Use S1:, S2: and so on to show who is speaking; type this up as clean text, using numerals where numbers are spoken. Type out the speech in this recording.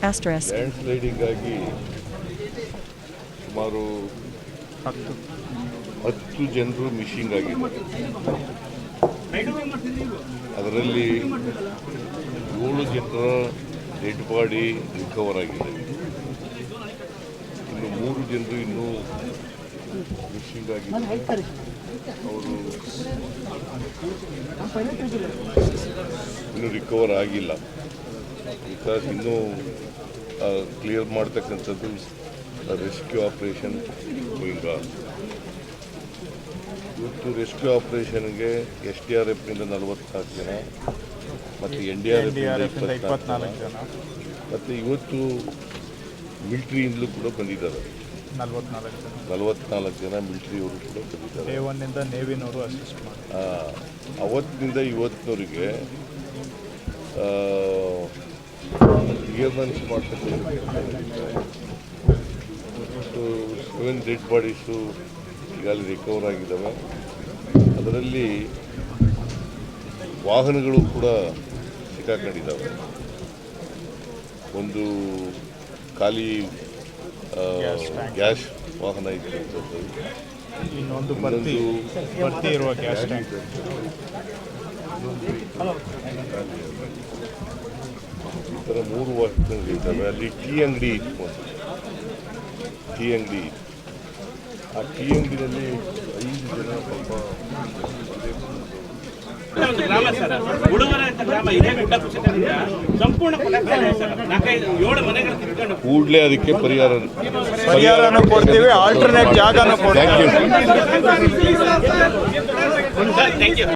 S1: Asterisk.
S2: Land sliding ಆಗಿ ಸುಮಾರು 10 ಜನರು ಮಿಸ್ಸಿಂಗ್ ಆಗಿದ್ದಾರೆ. ಅದರಲ್ಲಿ 7 ಜನರ ಡೆಡ್ ಬಾಡಿ ರಿಕವರ್ ಆಗಿದೆ. ಇನ್ನು 3 ಜನರು ಇನ್ನೂ ಮಿಸ್ಸಿಂಗ್ ಆಗಿದ್ದಾರೆ. ಅವರು ಇನ್ನೂ ರಿಕವರ್ ಆಗಿಲ್ಲ. ಬಿಕಾಸ್ ಇನ್ನೂ ಕ್ಲಿಯರ್ ಮಾಡ್ತಕ್ಕಂಥದ್ದು ರೆಸ್ಕ್ಯೂ ಆಪರೇಷನ್ ಗೋಯಿಂಗ್ ಆನ್. ಇವತ್ತು ರೆಸ್ಕ್ಯೂ ಆಪರೇಷನ್ಗೆ SDRFನಿಂದ 44 ಜನ ಮತ್ತು NDRFನಿಂದ 24
S3: ಜನ
S2: ಮತ್ತು ಇವತ್ತು ಮಿಲಿಟ್ರಿಯಿಂದಲೂ ಕೂಡ ಬಂದಿದ್ದಾರೆ. 44 ಜನ ಮಿಲಿಟ್ರಿಯವರು ಕೂಡ ಬಂದಿದ್ದಾರೆ.
S3: A1ನಿಂದ ನೇವಿನವರು ಅಸಿಸ್ಟ್ ಮಾಡಿ
S2: ಅವತ್ತಿನಿಂದ ಇವತ್ತಿನವರಿಗೆ ಕ್ಲಿಯರ್ನೆನ್ಸ್ ಮಾಡ್ತಕ್ಕಂಥ 7 ಡೆಡ್ ಬಾಡೀಸು ಈಗಾಗಲೇ ರಿಕವರ್ ಆಗಿದ್ದಾವೆ. ಅದರಲ್ಲಿ ವಾಹನಗಳು ಕೂಡ ಸಿಕ್ಕಾಕೊಂಡಿದ್ದಾವೆ. ಒಂದು ಖಾಲಿ ಗ್ಯಾಸ್ ವಾಹನ ಇದ್ದಂಥದ್ದು,
S3: ಇನ್ನೊಂದು ಭರ್ತಿ ಇರುವ ಗ್ಯಾಸ್ ಟ್ಯಾಂಕ್,
S2: ಈ ಥರ 3 ವಾಹನಗಳಿದ್ದಾವೆ. ಅಲ್ಲಿ ಟೀ ಅಂಗಡಿ ಇತ್ತು, ಒಂದು ಟೀ ಅಂಗಡಿ ಇತ್ತು. ಆ ಟೀ ಅಂಗಡಿನಲ್ಲಿ 5 ಜನ ಪಾಪ ಕೂಡಲೇ ಅದಕ್ಕೆ ಪರಿಹಾರನೂ
S3: ಕೊಡ್ತೀವಿ, ಆಲ್ಟರ್ನೇಟ್ ಜಾಗನೂ ಕೊಡ್ತೀವಿ.
S2: Thank you.